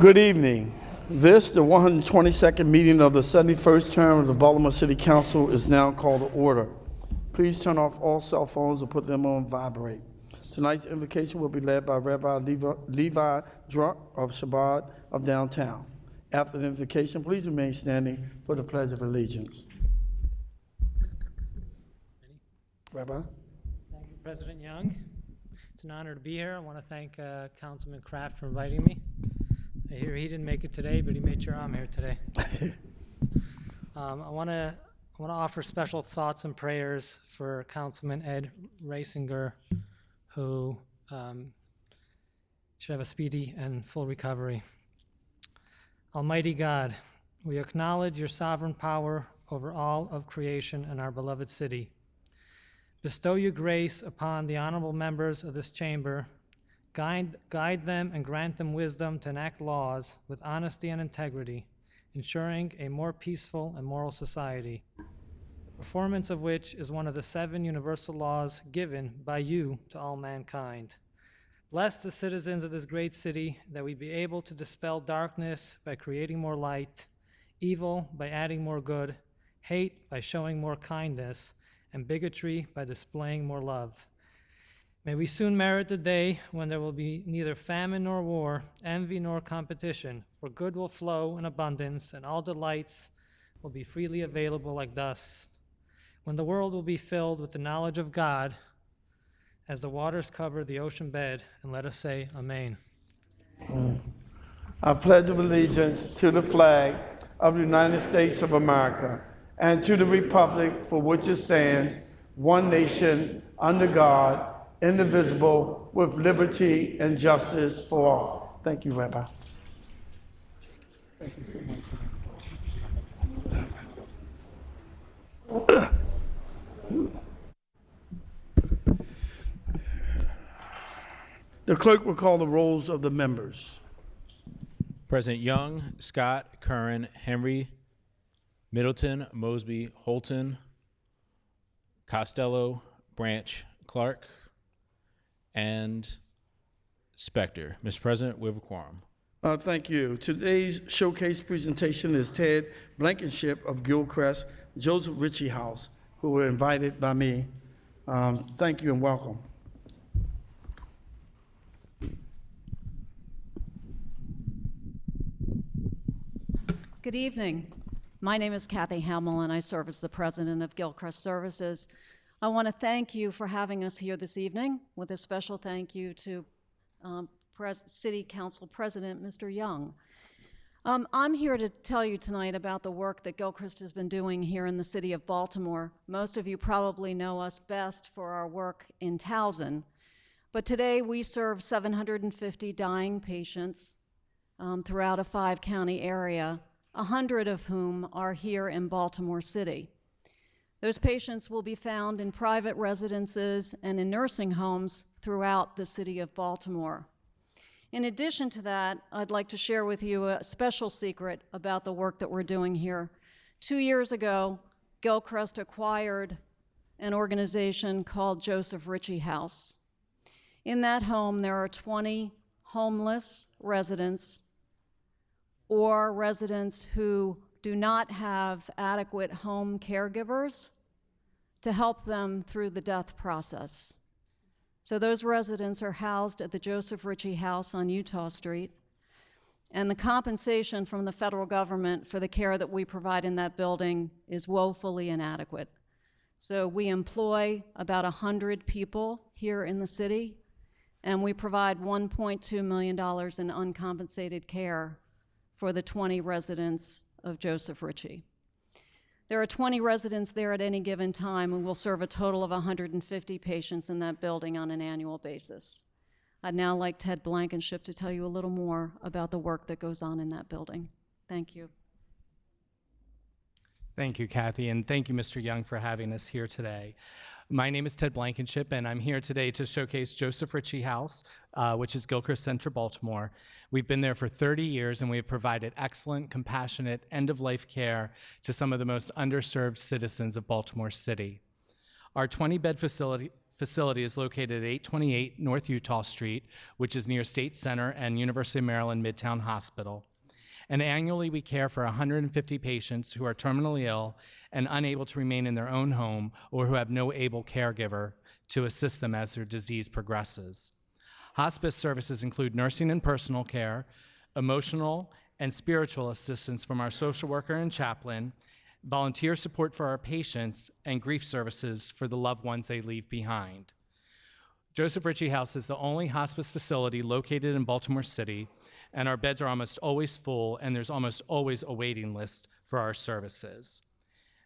Good evening. This, the 122nd meeting of the 71st term of the Baltimore City Council, is now called to order. Please turn off all cell phones and put them on vibrate. Tonight's invocation will be led by Rabbi Levi Drunk of Shabbat of downtown. After the invocation, please remain standing for the Pledge of Allegiance. Rabbi? Thank you, President Young. It's an honor to be here. I want to thank Councilman Kraft for inviting me. I hear he didn't make it today, but he made sure I'm here today. I want to offer special thoughts and prayers for Councilman Ed Reisinger, who should have a speedy and full recovery. Almighty God, we acknowledge your sovereign power over all of creation and our beloved city. Bestow your grace upon the honorable members of this chamber. Guide them and grant them wisdom to enact laws with honesty and integrity, ensuring a more peaceful and moral society, the performance of which is one of the 7 universal laws given by you to all mankind. Bless the citizens of this great city, that we be able to dispel darkness by creating more light, evil by adding more good, hate by showing more kindness, and bigotry by displaying more love. May we soon merit the day when there will be neither famine nor war, envy nor competition, for good will flow in abundance, and all delights will be freely available like dust. When the world will be filled with the knowledge of God, as the waters cover the ocean bed, and let us say, Amen. I pledge of allegiance to the flag of the United States of America and to the republic for which it stands, one nation, under God, indivisible, with liberty and justice for all. Thank you, Rabbi. Thank you so much. The clerk will call the rolls of the members. President Young, Scott, Curran, Henry, Middleton, Mosby, Holton, Costello, Branch, Clark, and Spector. Mr. President, we have a quorum. Thank you. Today's showcase presentation is Ted Blankenship of Gilchrist, Joseph Ritchie House, who were invited by me. Thank you and welcome. Good evening. My name is Kathy Hamill, and I serve as the president of Gilchrist Services. I want to thank you for having us here this evening, with a special thank you to City Council President, Mr. Young. I'm here to tell you tonight about the work that Gilchrist has been doing here in the city of Baltimore. Most of you probably know us best for our work in Towson, but today we serve 750 dying patients throughout a 5-county area, 100 of whom are here in Baltimore City. Those patients will be found in private residences and in nursing homes throughout the city of Baltimore. In addition to that, I'd like to share with you a special secret about the work that we're doing here. 2 years ago, Gilchrist acquired an organization called Joseph Ritchie House. In that home, there are 20 homeless residents or residents who do not have adequate home caregivers to help them through the death process. So those residents are housed at the Joseph Ritchie House on Utah Street, and the compensation from the federal government for the care that we provide in that building is woefully inadequate. So we employ about 100 people here in the city, and we provide $1.2 million in uncompensated care for the 20 residents of Joseph Ritchie. There are 20 residents there at any given time, and we'll serve a total of 150 patients in that building on an annual basis. I'd now like Ted Blankenship to tell you a little more about the work that goes on in that building. Thank you. Thank you, Kathy, and thank you, Mr. Young, for having us here today. My name is Ted Blankenship, and I'm here today to showcase Joseph Ritchie House, which is Gilchrist Center, Baltimore. We've been there for 30 years, and we have provided excellent, compassionate, end-of-life care to some of the most underserved citizens of Baltimore City. Our 20-bed facility facility is located at 828 North Utah Street, which is near State Center and University of Maryland Midtown Hospital. And annually, we care for 150 patients who are terminally ill and unable to remain in their own home or who have no able caregiver to assist them as their disease progresses. Hospice services include nursing and personal care, emotional and spiritual assistance from our social worker and chaplain, volunteer support for our patients, and grief services for the loved ones they leave behind. Joseph Ritchie House is the only hospice facility located in Baltimore City, and our beds are almost always full, and there's almost always a waiting list for our services.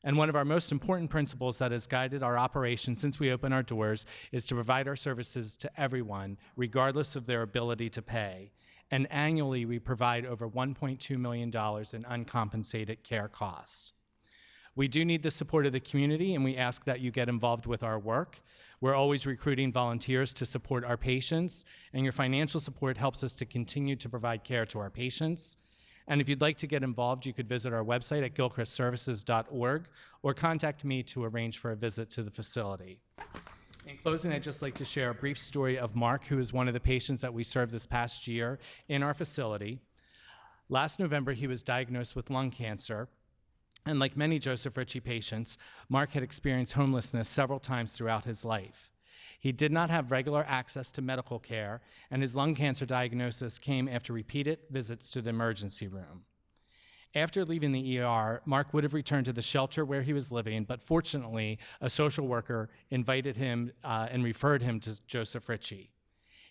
And one of our most important principles that has guided our operation since we opened our doors is to provide our services to everyone, regardless of their ability to pay. And annually, we provide over $1.2 million in uncompensated care costs. We do need the support of the community, and we ask that you get involved with our work. We're always recruiting volunteers to support our patients, and your financial support helps us to continue to provide care to our patients. And if you'd like to get involved, you could visit our website at gilchristservices.org or contact me to arrange for a visit to the facility. In closing, I'd just like to share a brief story of Mark, who is one of the patients that we served this past year in our facility. Last November, he was diagnosed with lung cancer. And like many Joseph Ritchie patients, Mark had experienced homelessness several times throughout his life. He did not have regular access to medical care, and his lung cancer diagnosis came after repeated visits to the emergency room. After leaving the ER, Mark would have returned to the shelter where he was living, but fortunately, a social worker invited him and referred him to Joseph Ritchie.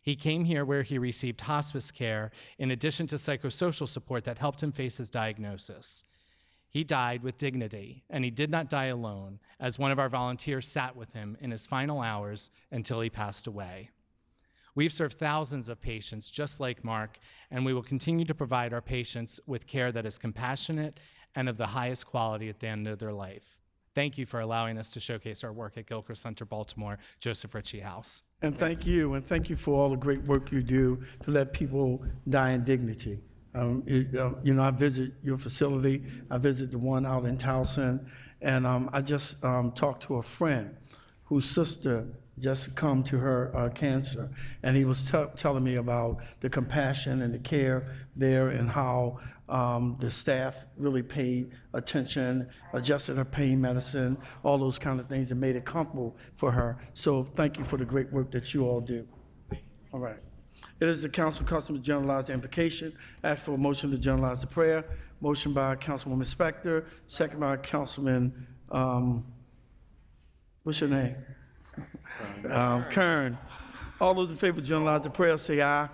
He came here where he received hospice care in addition to psychosocial support that helped him face his diagnosis. He died with dignity, and he did not die alone, as one of our volunteers sat with him in his final hours until he passed away. We've served thousands of patients just like Mark, and we will continue to provide our patients with care that is compassionate and of the highest quality at the end of their life. Thank you for allowing us to showcase our work at Gilchrist Center Baltimore, Joseph Ritchie House. And thank you for all the great work you do to let people die in dignity. I visit your facility. I visit the one out in Towson, and I just talked to a friend whose sister just succumbed to her cancer, and he was telling me about the compassion and the care there, and how the staff really paid attention, adjusted her pain medicine, all those kind of things, and made it comfortable for her. So thank you for the great work that you all do. All right. It is the council custom to generalize the invocation. Ask for a motion to generalize the prayer. Motion by Councilwoman Spector, second by Councilman, what's your name? Kern. All those in favor of generalize the prayer, say aye.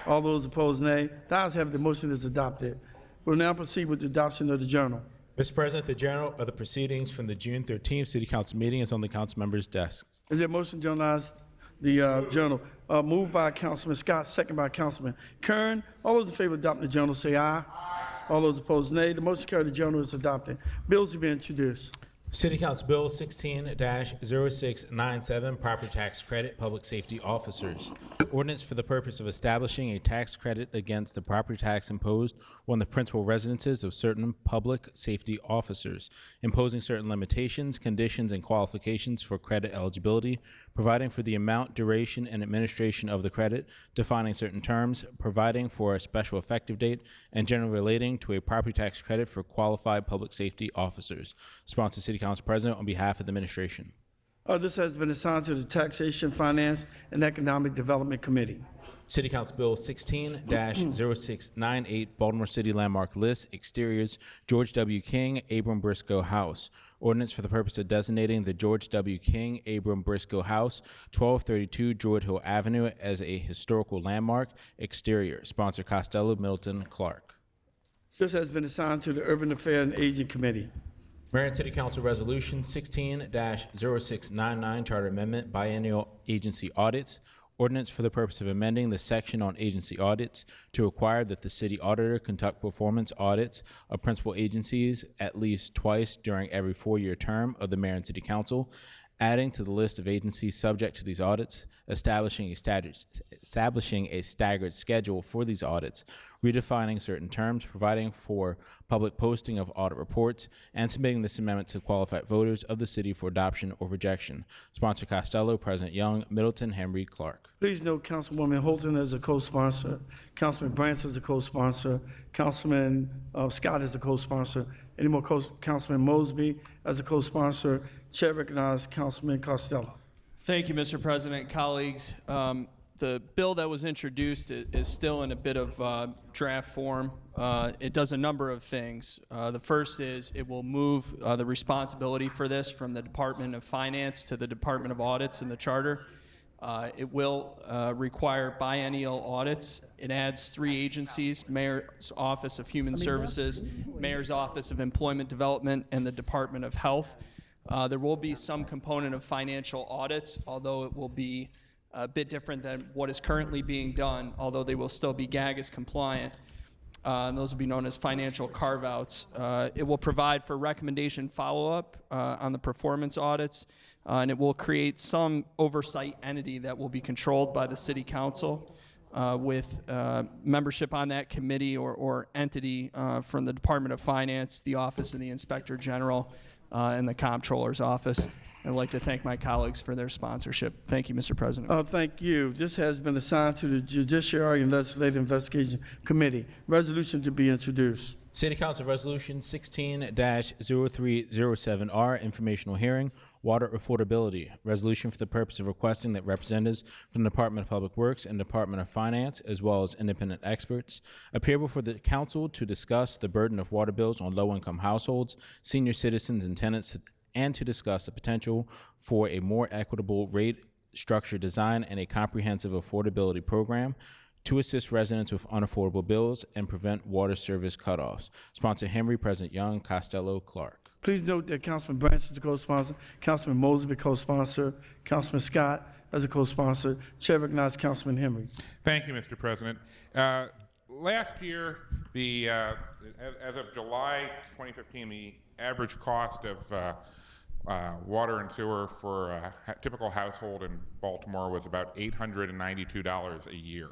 All those opposed, nay. The ayes have it, the motion is adopted. We'll now proceed with the adoption of the journal. Mr. President, the journal of the proceedings from the June 13th City Council meeting is on the council members' desks. Is there a motion to generalize the journal? Moved by Councilman Scott, second by Councilman Kern. All those in favor of adopting the journal, say aye. All those opposed, nay. The motion carried, the journal is adopted. Bills to be introduced. City Council Bill 16-0697, Property Tax Credit, Public Safety Officers. Ordinance for the purpose of establishing a tax credit against the property tax imposed on the principal residences of certain public safety officers, imposing certain limitations, conditions, and qualifications for credit eligibility, providing for the amount, duration, and administration of the credit, defining certain terms, providing for a special effective date, and generally relating to a property tax credit for qualified public safety officers. Sponsored City Council President on behalf of the administration. This has been assigned to the Taxation, Finance, and Economic Development Committee. City Council Bill 16-0698, Baltimore City Landmark List, Exteriors, George W. King, Abram Briscoe House. Ordinance for the purpose of designating the George W. King, Abram Briscoe House, 1232 Druid Hill Avenue as a historical landmark. Exterior. Sponsor Costello, Middleton, Clark. This has been assigned to the Urban Affairs and Aging Committee. Mayor and City Council Resolution 16-0699, Charter Amendment, Biennial Agency Audits. Ordinance for the purpose of amending the section on agency audits to require that the city auditor conduct performance audits of principal agencies at least twice during every 4-year term of the mayor and city council, adding to the list of agencies subject to these audits, establishing a staggered schedule for these audits, redefining certain terms, providing for public posting of audit reports, and submitting this amendment to qualified voters of the city for adoption or rejection. Sponsor Costello, President Young, Middleton, Henry, Clark. Please note Councilwoman Holton as a co-sponsor, Councilman Branch as a co-sponsor, Councilman Scott as a co-sponsor, any more Councilman Mosby as a co-sponsor. Chair recognizes Councilman Costello. Thank you, Mr. President. Colleagues, the bill that was introduced is still in a bit of draft form. It does a number of things. The first is it will move the responsibility for this from the Department of Finance to the Department of Audits in the charter. It will require biennial audits. It adds 3 agencies: Mayor's Office of Human Services, Mayor's Office of Employment Development, and the Department of Health. There will be some component of financial audits, although it will be a bit different than what is currently being done, although they will still be GAGAS compliant. And those will be known as financial carve-outs. It will provide for recommendation follow-up on the performance audits, and it will create some oversight entity that will be controlled by the City Council with membership on that committee or entity from the Department of Finance, the Office of the Inspector General, and the Comptroller's Office. I'd like to thank my colleagues for their sponsorship. Thank you, Mr. President. Thank you. This has been assigned to the Judiciary and Legislative Investigation Committee. Resolution to be introduced. City Council Resolution 16-0307R, informational hearing, water affordability. Resolution for the purpose of requesting that representatives from the Department of Public Works and Department of Finance, as well as independent experts, appear before the council to discuss the burden of water bills on low-income households, senior citizens, and tenants, and to discuss the potential for a more equitable rate structure design and a comprehensive affordability program to assist residents with unaffordable bills and prevent water service cutoffs. Sponsor Henry, President Young, Costello, Clark. Please note that Councilman Branch is the co-sponsor, Councilman Mosby co-sponsor, Councilman Scott as a co-sponsor. Chair recognizes Councilman Henry. Thank you, Mr. President. Last year, as of July 2015, the average cost of water and sewer for a typical household in Baltimore was about $892 a year.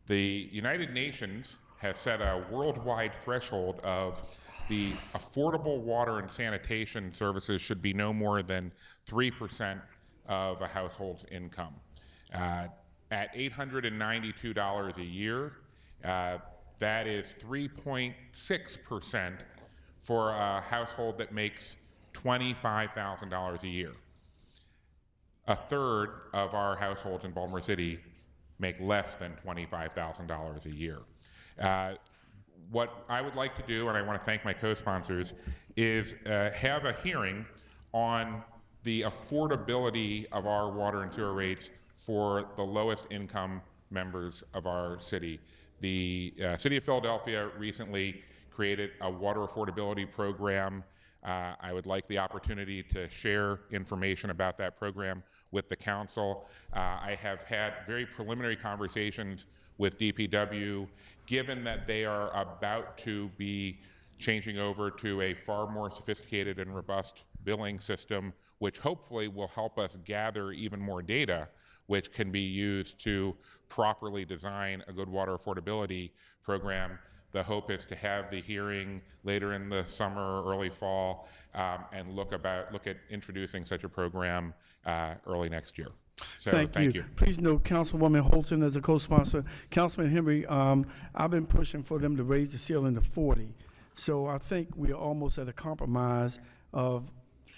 The United Nations has set a worldwide threshold of the affordable water and sanitation services should be no more than 3% of a household's income. At $892 a year, that is 3.6% for a household that makes $25,000 a year. A third of our households in Baltimore City make less than $25,000 a year. What I would like to do, and I want to thank my co-sponsors, is have a hearing on the affordability of our water and sewer rates for the lowest income members of our city. The City of Philadelphia recently created a water affordability program. I would like the opportunity to share information about that program with the council. I have had very preliminary conversations with DPW. Given that they are about to be changing over to a far more sophisticated and robust billing system, which hopefully will help us gather even more data, which can be used to properly design a good water affordability program. The hope is to have the hearing later in the summer or early fall and look at introducing such a program early next year. So thank you. Please note Councilwoman Holton as a co-sponsor. Councilman Henry, I've been pushing for them to raise the ceiling to 40. So I think we are almost at a compromise of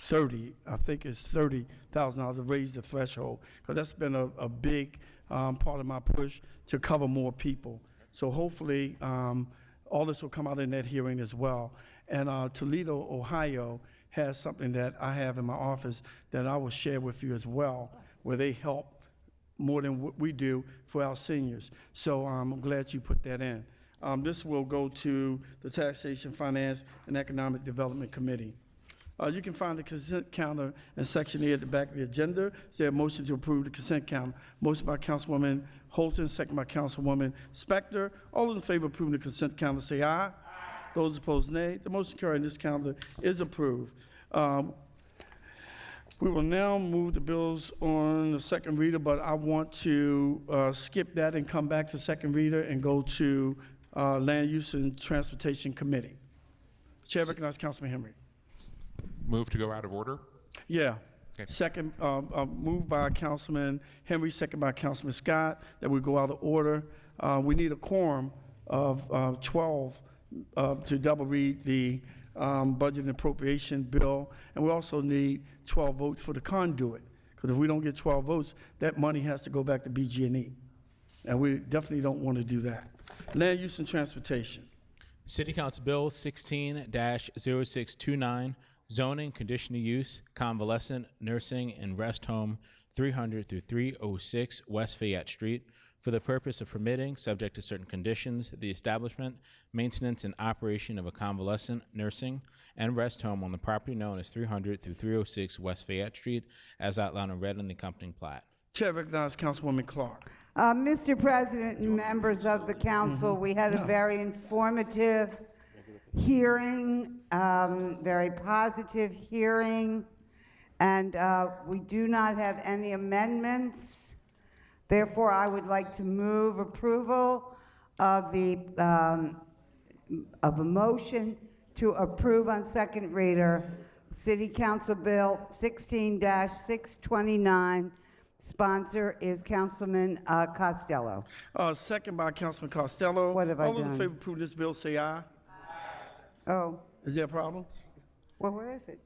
30. I think it's $30,000 to raise the threshold, because that's been a big part of my push to cover more people. So hopefully all this will come out in that hearing as well. And Toledo, Ohio has something that I have in my office that I will share with you as well, where they help more than what we do for our seniors. So I'm glad you put that in. This will go to the Taxation, Finance, and Economic Development Committee. You can find the consent calendar in Section A at the back of the agenda. Is there a motion to approve the consent calendar? Motion by Councilwoman Holton, second by Councilwoman Spector. All those in favor of approving the consent calendar say aye. Aye. Those opposed, nay. The motion carried, and this calendar is approved. We will now move the bills on the second reader, but I want to skip that and come back to second reader and go to Land Use and Transportation Committee. Chair recognizes Councilman Henry. Move to go out of order? Yeah. Okay. Second, moved by Councilman Henry, second by Councilman Scott, that we go out of order. We need a quorum of 12 to double read the budget and appropriation bill, and we also need 12 votes for the conduit, because if we don't get 12 votes, that money has to go back to BG&E, and we definitely don't want to do that. Land Use and Transportation. City Council Bill 16-0629, zoning, conditional use, convalescent, nursing, and rest home 300 through 306 West Fayette Street for the purpose of permitting, subject to certain conditions, the establishment, maintenance, and operation of a convalescent, nursing, and rest home on the property known as 300 through 306 West Fayette Street, as outlined in red in the accompanying plat. Chair recognizes Councilwoman Clark. Mr. President and members of the council, we had a very informative hearing, very positive hearing, and we do not have any amendments. Therefore, I would like to move approval of of a motion to approve on second reader City Council Bill 16-629. Sponsor is Councilman Costello. Second by Councilman Costello. What have I All those in done? favor of approving this bill, say aye. Oh, Is there a problem? well, where is it?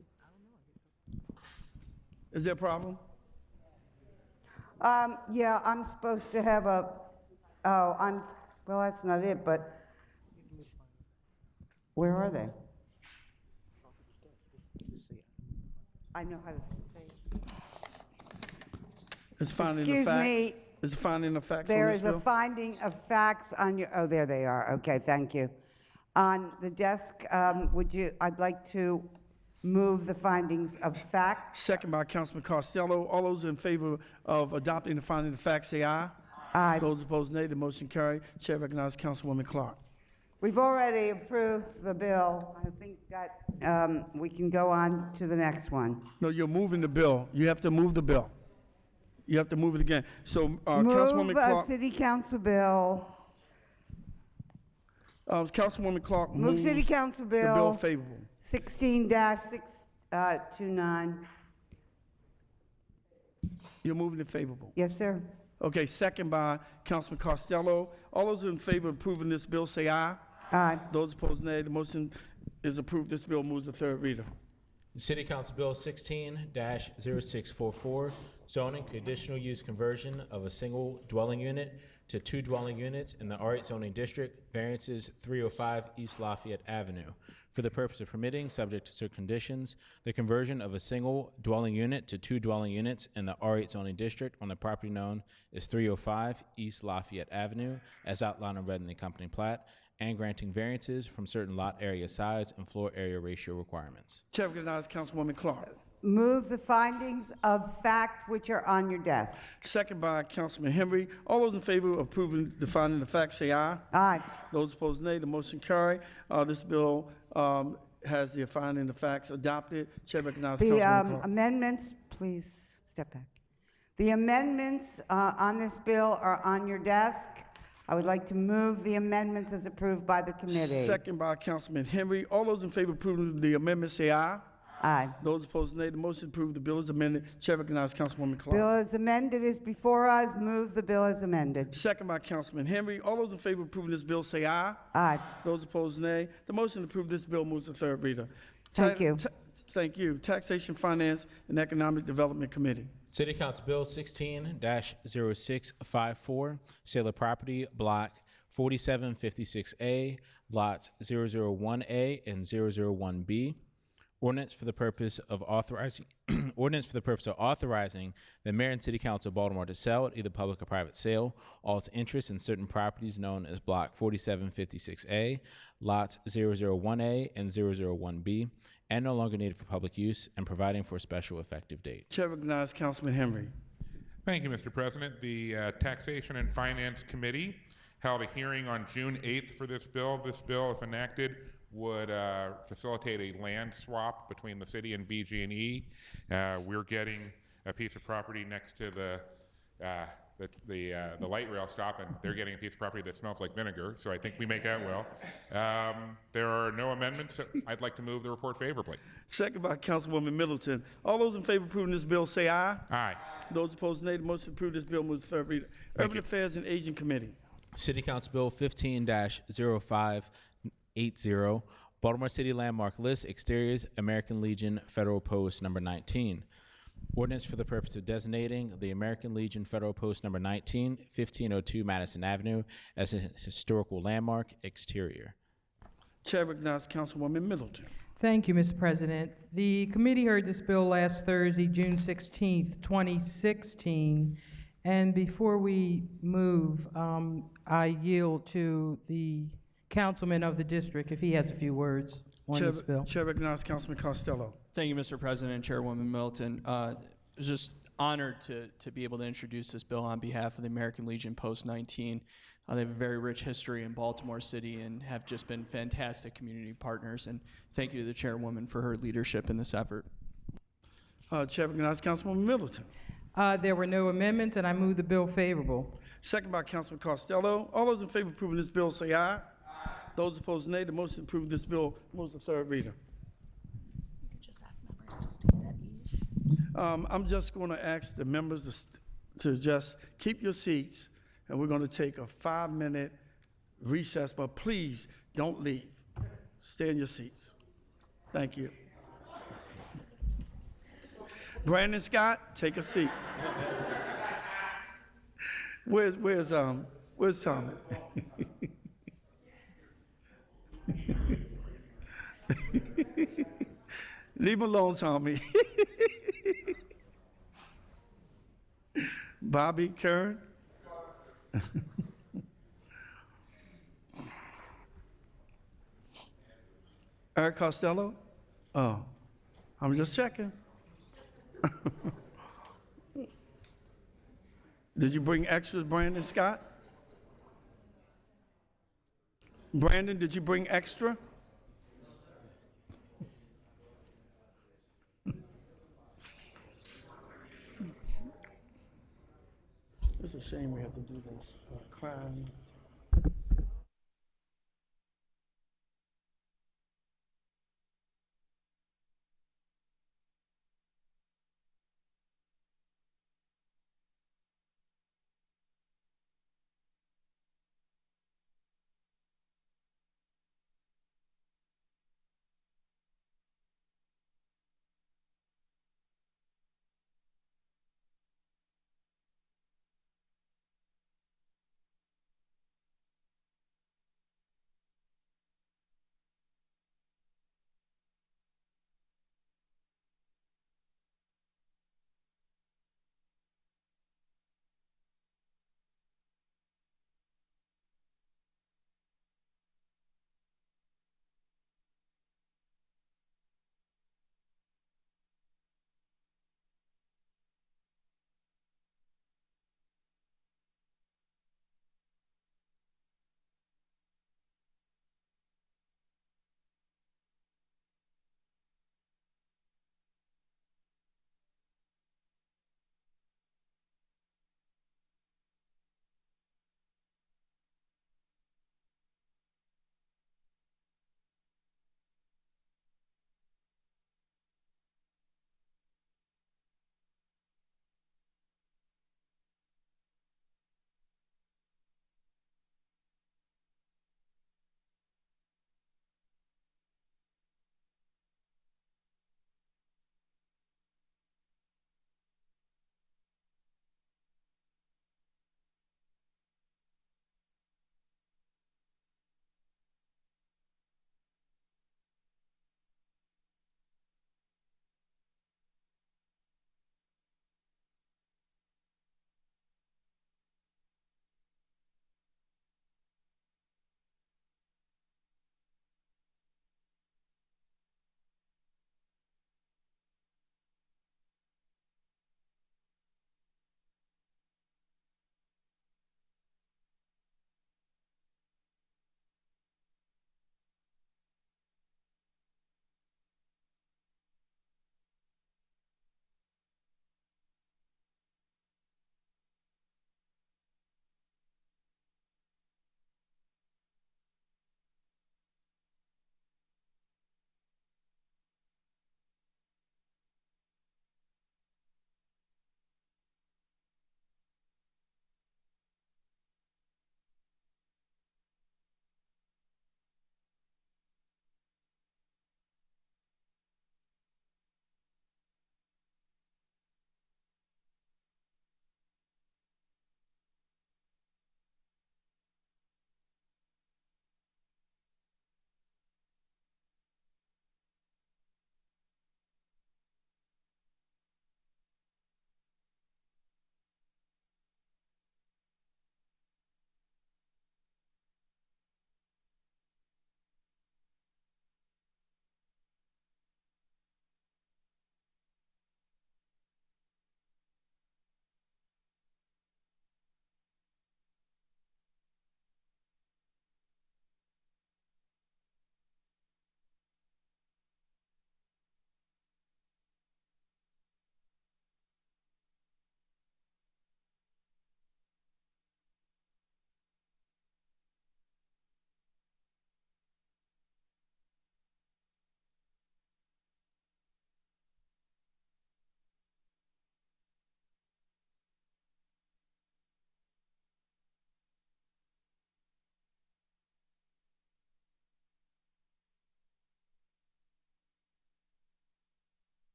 Is there a problem? Yeah, I'm supposed to have well, that's not it, but where are they? I know how to say. It's finding the Excuse facts. me. Is it finding the facts on There this is a bill? finding of facts on your, oh, there they are. Okay, thank you. On the desk, I'd like to move the findings of fact. Second by Councilman Costello. All those in favor of adopting the finding of facts, say aye. Aye. Those opposed, nay. The motion carried. Chair recognizes Councilwoman Clark. We've already approved the bill. I think that we can go on to the next one. No, you're moving the bill. You have to move the bill. You have to move it again. So, Councilwoman Move Clark. City Council Bill. Councilwoman Clark Move moves City Council the bill Bill favorable. 16-629. You're moving it favorable. Yes, sir. Okay, second by Councilman Costello. All those in favor of approving this bill, say aye. Aye. Those opposed, nay. The motion is approved. This bill moves to third reader. City Council Bill 16-0644, zoning, conditional use conversion of a single dwelling unit to 2 dwelling units in the R8 zoning district, variances 305 East Lafayette Avenue. For the purpose of permitting, subject to certain conditions, the conversion of a single dwelling unit to 2 dwelling units in the R8 zoning district on the property known as 305 East Lafayette Avenue, as outlined in red in the accompanying plat, and granting variances from certain lot area size and floor area ratio requirements. Chair recognizes Councilwoman Clark. Move the findings of fact which are on your desk. Second by Councilman Henry. All those in favor of approving the finding of facts, say aye. Aye. Those opposed, nay. The motion carried. This bill has the finding of facts adopted. Chair recognizes The Councilwoman Clark. amendments, please step back. The amendments on this bill are on your desk. I would like to move the amendments as approved by the committee. Second by Councilman Henry. All those in favor of approving the amendment, say aye. Aye. Those opposed, nay. The motion approved. The bill is amended. Chair recognizes Councilwoman Clark. Bill as amended is before us. Move the bill as amended. Second by Councilman Henry. All those in favor of approving this bill, say aye. Aye. Those opposed, nay. The motion to approve this bill moves to third reader. Thank you. Thank you. Taxation, Finance, and Economic Development Committee. City Council Bill 16-0654, sale of property, block 4756A, lots 001A and 001B. Ordinance for the purpose of authorizing the mayor and city council of Baltimore to sell at either public or private sale all its interests in certain properties known as block 4756A, lots 001A and 001B, and no longer needed for public use, and providing for a special effective date. Chair recognizes Councilman Henry. Thank you, Mr. President. The Taxation and Finance Committee held a hearing on June 8th for this bill. This bill, if enacted, would facilitate a land swap between the city and BG&E. We're getting a piece of property next to the light rail stop, and they're getting a piece of property that smells like vinegar, so I think we make out well. There are no amendments. So I'd like to move the report favorably. Second by Councilwoman Middleton. All those in favor of approving this bill say aye. Aye. Those opposed, nay. The motion to approve this bill moves to third reader. Thank Urban you. Affairs and Aging Committee. City Council Bill 15-0580, Baltimore City Landmark List, Exteriors, American Legion Federal Post Number 19. Ordinance for the purpose of designating the American Legion Federal Post Number 19, 1502 Madison Avenue, as a historical landmark, exterior. Chair recognizes Councilwoman Middleton. Thank you, Mr. President. The committee heard this bill last Thursday, June 16th, 2016. And before we move, I yield to the councilman of the district if he has a few words on this bill. Chair recognizes Councilman Costello. Thank you, Mr. President, Chairwoman Middleton. I was just honored to be able to introduce this bill on behalf of the American Legion Post 19. They have a very rich history in Baltimore City and have just been fantastic community partners. And thank you to the chairwoman for her leadership in this effort. Chair recognizes Councilwoman Middleton. There were no amendments, and I move the bill favorable. Second by Councilman Costello. All those in favor of approving this bill say aye. Aye. Those opposed, nay. The motion to approve this bill moves to third reader. You could just ask members to stand at ease. I'm just going to ask the members to just keep your seats, and we're going to take a 5-minute recess, but please don't leave. Stay in your seats. Thank you. Brandon Scott, take a seat. Where's Tommy? Leave him alone, Tommy. Bobby, Karen. Eric Costello? Oh, I'm just checking. Did you bring extras, Brandon Scott? Brandon, did you bring extra? It's a shame we have to do this. Crime.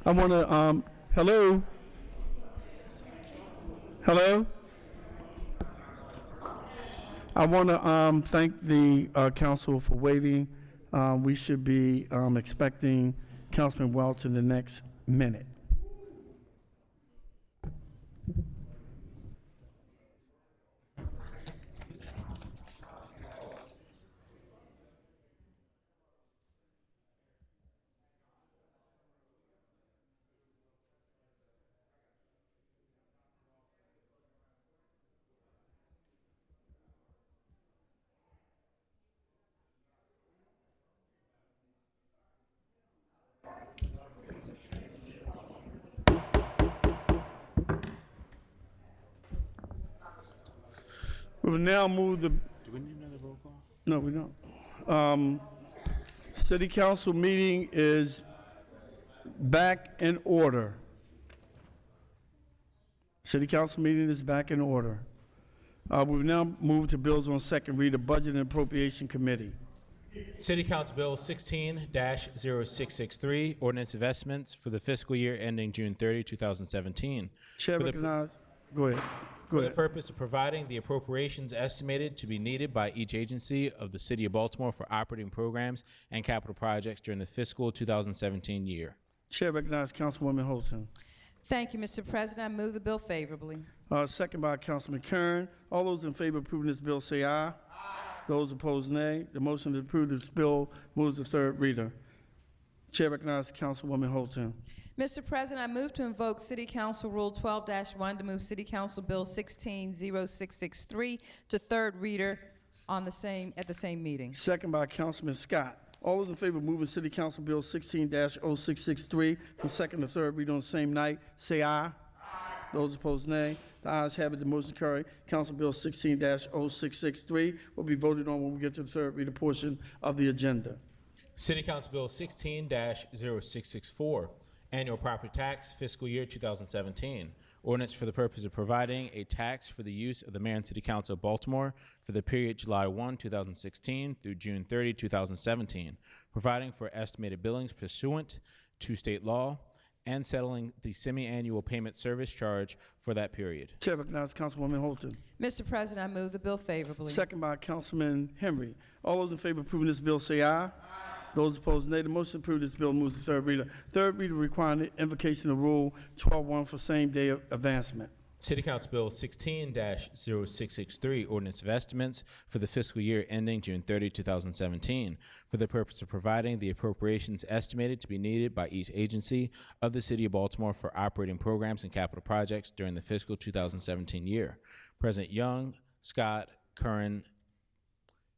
I want to, hello? Hello? I want to thank the council for waiting. We should be expecting Councilman Welch in the next minute. We will now move the. Do we need another roll call? No, we don't. City council meeting is back in order. City council meeting is back in order. We will now move to bills on second reader, Budget and Appropriation Committee. City Council Bill 16-0663, ordinance investments for the fiscal year ending June 30, 2017. Chair For the- recognized. Go ahead. Go For the ahead. purpose of providing the appropriations estimated to be needed by each agency of the City of Baltimore for operating programs and capital projects during the fiscal 2017 year. Chair recognized Councilwoman Holton. Thank you, Mr. President. I move the bill favorably. Second by Councilman Kern. All those in favor of approving this bill say aye. Those opposed, nay. The motion to approve this bill moves to third reader. Chair recognizes Councilwoman Holton. Mr. President, I move to invoke City Council Rule 12-1 to move City Council Bill 16-0663 to third reader at the same meeting. Second by Councilman Scott. All those in favor of moving City Council Bill 16-0663 from second to third reader on the same night, say aye. Those opposed, nay. The ayes have it, the motion carried. Council Bill 16-0663 will be voted on when we get to the third reader portion of the agenda. City Council Bill 16-0664, annual property tax, fiscal year 2017. Ordinance for the purpose of providing a tax for the use of the mayor and city council of Baltimore for the period July 1, 2016 through June 30, 2017, providing for estimated billings pursuant to state law, and settling the semi-annual payment service charge for that period. Chair recognizes Councilwoman Holton. Mr. President, I move the bill favorably. Second by Councilman Henry. All those in favor of approving this bill say aye. Those opposed, nay. The motion to approve this bill moves to third reader. Third reader requiring the invocation of Rule 12-1 for same-day advancement. City Council Bill 16-0663, ordinance of estimates for the fiscal year ending June 30, 2017, for the purpose of providing the appropriations estimated to be needed by each agency of the City of Baltimore for operating programs and capital projects during the fiscal 2017 year. President Young, Scott, Curran,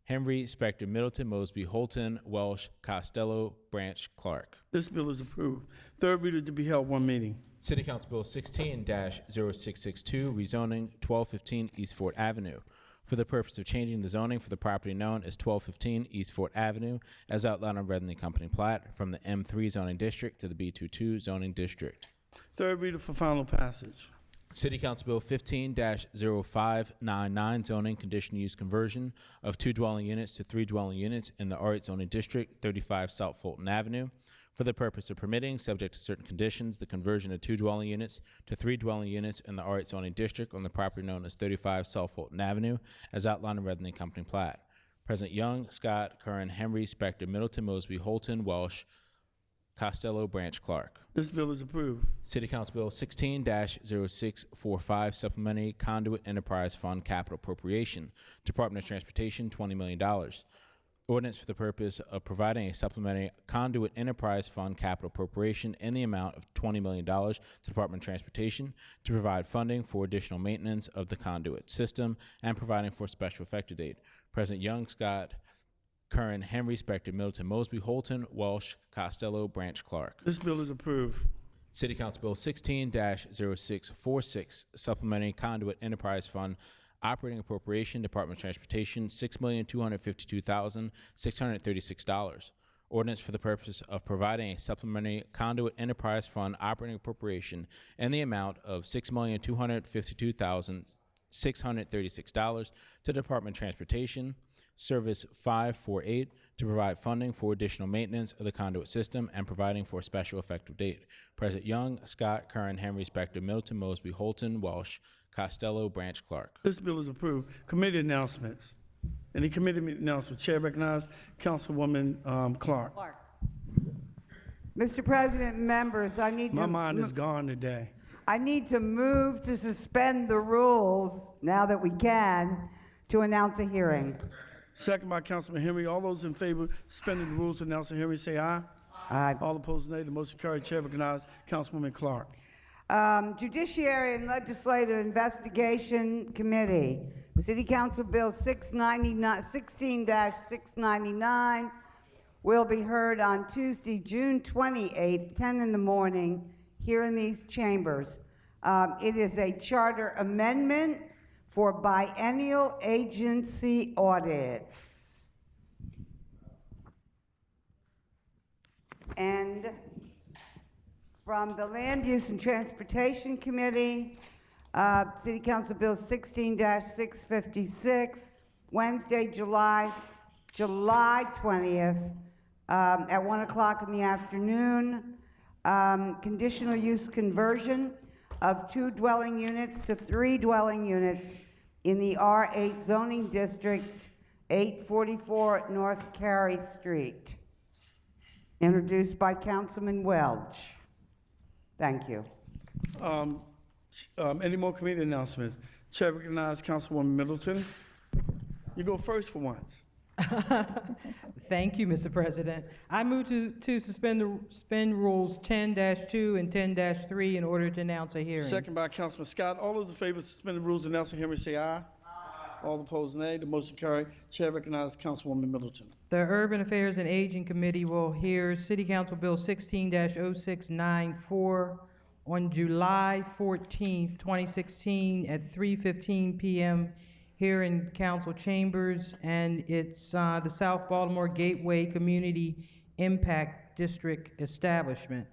Henry, Spector, Middleton, Mosby, Holton, Welsh, Costello, Branch, Clark. This bill is approved. Third reader to be held one meeting. City Council Bill 16-0662, rezoning 1215 East Fort Avenue, for the purpose of changing the zoning for the property known as 1215 East Fort Avenue, as outlined on Redland Company plat, from the M3 zoning district to the B22 zoning district. Third reader for final passage. City Council Bill 15-0599, zoning conditional use conversion of 2 dwelling units to 3 dwelling units in the R8 zoning district, 35 South Fulton Avenue, for the purpose of permitting, subject to certain conditions, the conversion of 2 dwelling units to 3 dwelling units in the R8 zoning district on the property known as 35 South Fulton Avenue, as outlined in Redland Company plat. President Young, Scott, Curran, Henry, Spector, Middleton, Mosby, Holton, Welsh, Costello, Branch, Clark. This bill is approved. City Council Bill 16-0645, Supplementary Conduit Enterprise Fund Capital Appropriation, Department of Transportation, $20 million. Ordinance for the purpose of providing a supplementary conduit enterprise fund capital appropriation in the amount of $20 million to the Department of Transportation to provide funding for additional maintenance of the conduit system and providing for special effective date. President Young, Scott, Curran, Henry, Spector, Middleton, Mosby, Holton, Welsh, Costello, Branch, Clark. This bill is approved. City Council Bill 16-0646, Supplementary Conduit Enterprise Fund Operating Appropriation, Department of Transportation, $6,252,636. Ordinance for the purpose of providing a supplementary conduit enterprise fund operating appropriation in the amount of $6,252,636 to the Department of Transportation Service 548 to provide funding for additional maintenance of the conduit system and providing for a special effective date. President Young, Scott, Curran, Henry, Spector, Middleton, Mosby, Holton, Walsh, Costello, Branch, Clark. This bill is approved. Committee announcements. Any committee announcements? Chair recognizes Councilwoman Clark. Mr. President, members, I need to. My mind is gone today. I need to move to suspend the rules, now that we can, to announce a hearing. Second by Councilman Henry. All those in favor of suspending the rules, announce the hearing, say aye. Aye. All opposed, nay. The motion carried. Chair recognizes Councilwoman Clark. Judiciary and Legislative Investigation Committee, City Council Bill 16-699 will be heard on Tuesday, June 28th, 10 in the morning, here in these chambers. It is a charter amendment for biennial agency audits. And from the Land Use and Transportation Committee, City Council Bill 16-656, Wednesday, July 20th, at 1 o'clock in the afternoon. Conditional use conversion of 2 dwelling units to 3 dwelling units in the R8 zoning district, 844 North Carey Street. Introduced by Councilman Welch. Thank you. Any more committee announcements? Chair recognizes Councilwoman Middleton. You go first for once. Thank you, Mr. President. I move to suspend rules 10-2 and 10-3 in order to announce a hearing. Second by Councilman Scott. All those in favor of suspending the rules, announce the hearing, say aye. All opposed, nay. The motion carried. Chair recognizes Councilwoman Middleton. The Urban Affairs and Aging Committee will hear City Council Bill 16-0694 on July 14th, 2016 at 3:15 p.m. here in council chambers, and it's the South Baltimore Gateway Community Impact District establishment.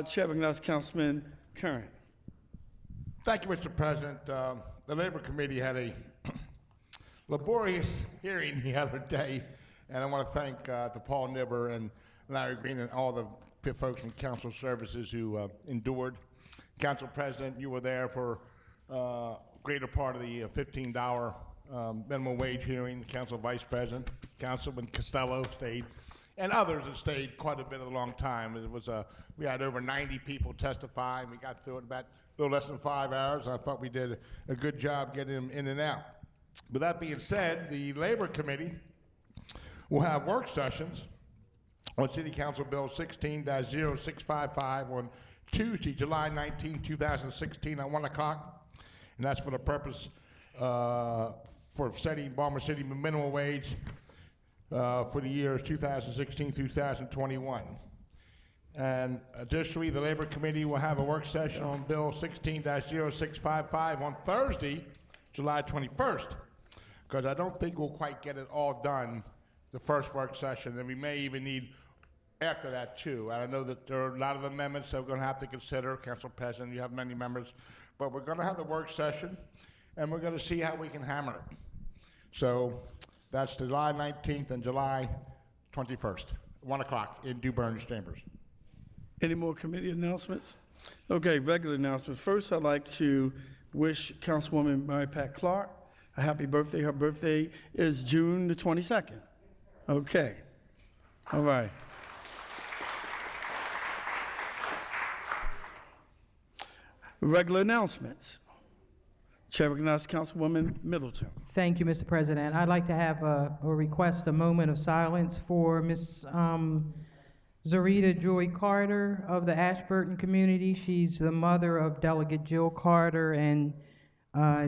Chair recognizes Councilman Curran. Thank you, Mr. President. The Labor Committee had a laborious hearing the other day, and I want to thank Paul Nibber and Larry Green and all the folks from Council Services who endured. Council President, you were there for greater part of the $15 minimum wage hearing. Council Vice President, Councilman Costello stayed, and others have stayed quite a bit of a long time. It was we had over 90 people testify, and we got through it in about a little less than 5 hours. I thought we did a good job getting them in and out. With that being said, the Labor Committee will have work sessions on City Council Bill 16-0655 on Tuesday, July 19, 2016 at 1 o'clock. And that's for the purpose for setting Baltimore City minimum wage for the years 2016 through 2021. And additionally, the Labor Committee will have a work session on Bill 16-0655 on Thursday, July 21st, because I don't think we'll quite get it all done the first work session, and we may even need after that too. And I know that there are a lot of amendments that we're going to have to consider. Council President, you have many members, but we're going to have the work session, and we're going to see how we can hammer it. So that's July 19th and July 21st, 1 o'clock in Duburn's chambers. Any more committee announcements? Okay, regular announcements. First, I'd like to wish Councilwoman Mary Pat Clark a happy birthday. Her birthday is June the 22nd. Okay. All right. Regular announcements. Chair recognizes Councilwoman Middleton. Thank you, Mr. President. I'd like to have or request a moment of silence for Ms. Zarita Joy Carter of the Ashburton community. She's the mother of Delegate Jill Carter and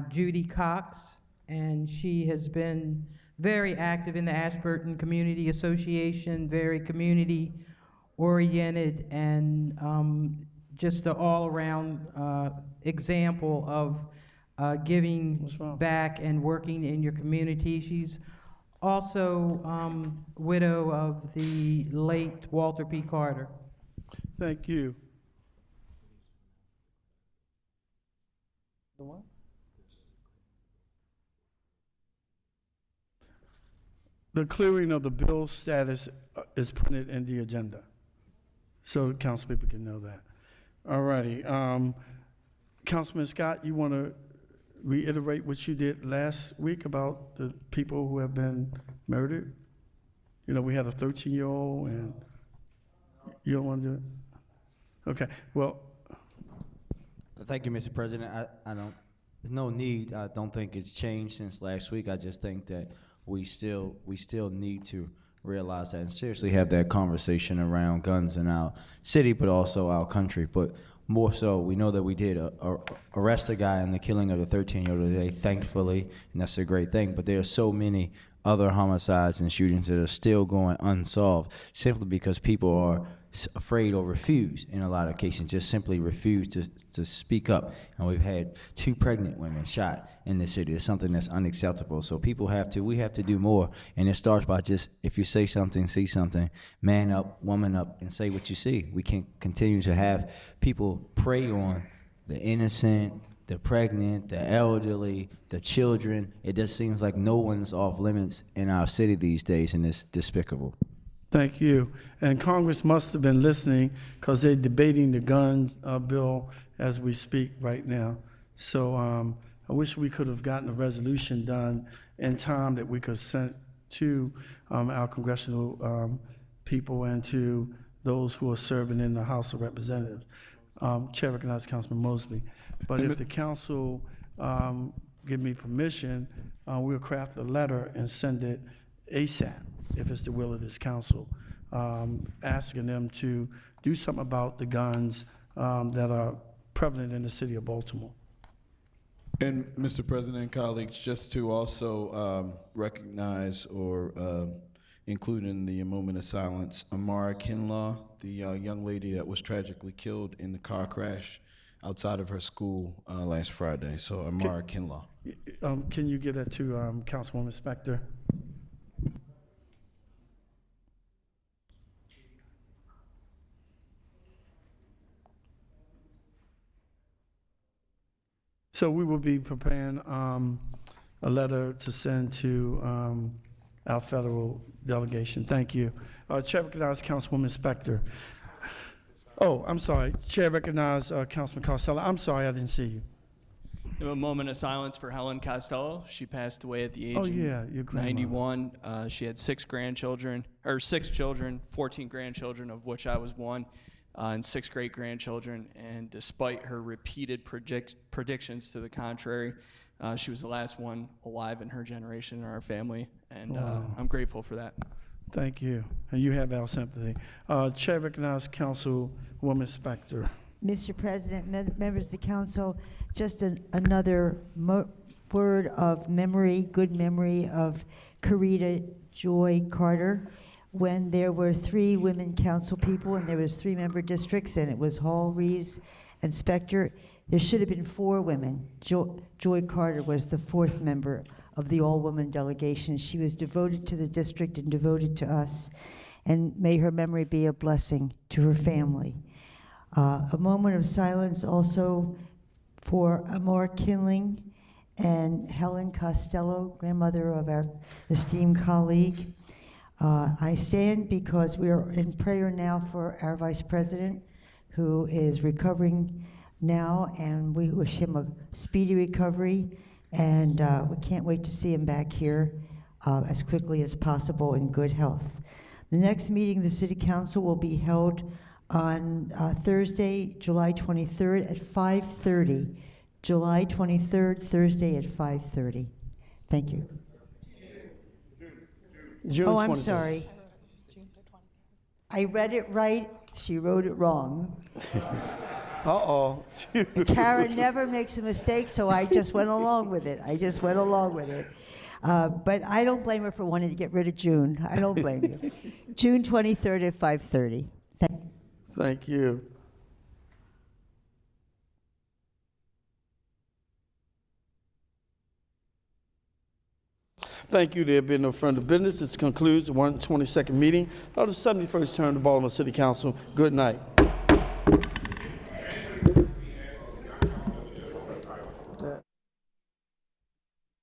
Judy Cox, and she has been very active in the Ashburton Community Association, very community-oriented, and just an all-around example of giving back and working in your community. She's also widow of the late Walter P. Carter. Thank you. The what? The clearing of the bill status is printed in the agenda, so council people can know that. All righty. Councilman Scott, you want to reiterate what you did last week about the people who have been murdered? You know, we had a 13-year-old, and you don't want to do it? Okay, well. Thank you, Mr. President. There's no need. I don't think it's changed since last week. I just think that we still need to realize that and seriously have that conversation around guns in our city, but also our country. But more so, we know that we did arrest a guy in the killing of the 13-year-old today, thankfully, and that's a great thing. But there are so many other homicides and shootings that are still going unsolved simply because people are afraid or refuse, in a lot of cases, just simply refuse to speak up. And we've had 2 pregnant women shot in this city. It's something that's unacceptable. So we have to do more. And it starts by just, if you say something, see something, man up, woman up, and say what you see. We can't continue to have people prey on the innocent, the pregnant, the elderly, the children. It just seems like no one's off limits in our city these days, and it's despicable. Thank you. And Congress must have been listening because they're debating the gun bill as we speak right now. So I wish we could have gotten a resolution done in time that we could send to our congressional people and to those who are serving in the House of Representatives. Chair recognizes Councilman Mosby. But if the council give me permission, we'll craft a letter and send it ASAP, if it's the will of this council, asking them to do something about the guns that are prevalent in the city of Baltimore. And Mr. President, colleagues, just to also recognize or include in the moment of silence Amara Kinlaw, the young lady that was tragically killed in the car crash outside of her school last Friday. So Amara Kinlaw. Can you give that to Councilwoman Spector? So we will be preparing a letter to send to our federal delegation. Thank you. Chair recognizes Councilwoman Spector. Oh, I'm sorry. Chair recognizes Councilman Costello. I'm sorry, I didn't see you. A moment of silence for Helen Costello. She passed away at the age your of grandma. 91. She had 6 children, 14 grandchildren, of which I was one. And 6 great-grandchildren, and despite her repeated predictions to the contrary, she was the last one alive in her generation in our family, and Wow. I'm grateful for that. Thank you. And you have our sympathy. Chair recognizes Councilwoman Spector. Mr. President, members of the council, just another word of memory, good memory of Karita Joy Carter, when there were 3 women council people and there was 3-member districts, and it was Hall, Reeves, and Spector. There should have been 4 women. Joy Carter was the 4th member of the all-woman delegation. She was devoted to the district and devoted to us, and may her memory be a blessing to her family. A moment of silence also for Amor Kinling and Helen Costello, grandmother of our esteemed colleague. I stand because we are in prayer now for our Vice President, who is recovering now, and we wish him a speedy recovery, and we can't wait to see him back here as quickly as possible in good health. The next meeting of the City Council will be held on Thursday, July 23rd at 5:30. July 23rd, Thursday at 5:30. Thank you. June Oh, I'm 23rd. sorry. I read it right. She wrote it wrong. Uh-oh. Karen never makes a mistake, so I just went along with it. But I don't blame her for wanting to get rid of June. I don't blame you. June 23rd at 5:30. Thank you. Thank you. There being no further business, this concludes the 122nd meeting of the 71st term of the Baltimore City Council. Good night.